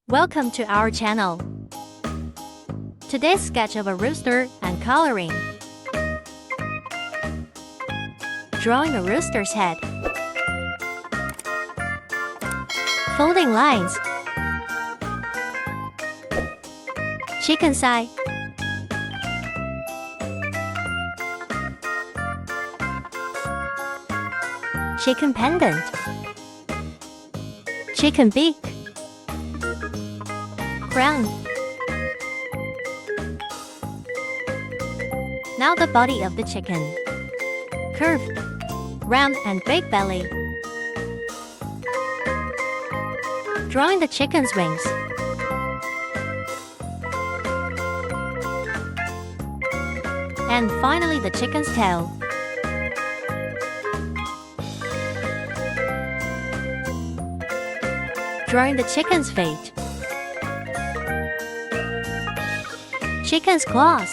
Welcome to our channel. Today's sketch of a rooster and coloring. Drawing a rooster's head. Folding lines. Chicken's eye. Chicken pendant. Chicken beak. Crown. Now the body of the chicken. Curved, round and big belly. Drawing the chicken's wings. And finally the chicken's tail. Drawing the chicken's feet. Chicken's claws.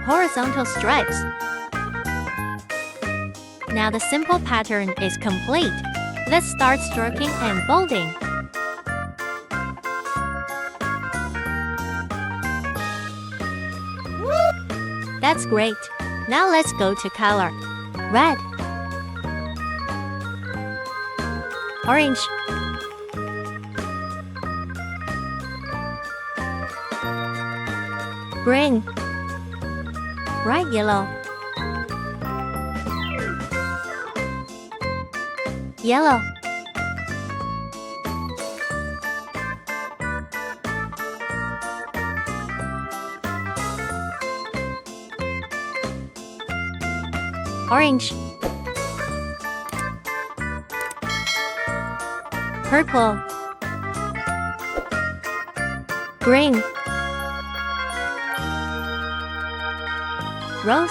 Horizontal stripes. Now the simple pattern is complete. Let's start stroking and bolding. That's great. Now let's go to color. Red, orange, green, bright yellow, yellow, orange, purple, green, rose,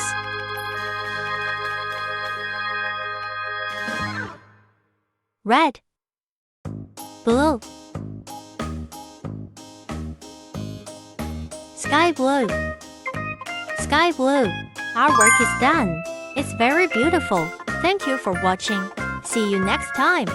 red, blue, sky blue, sky blue. Our work is done. It's very beautiful. Thank you for watching. See you next time.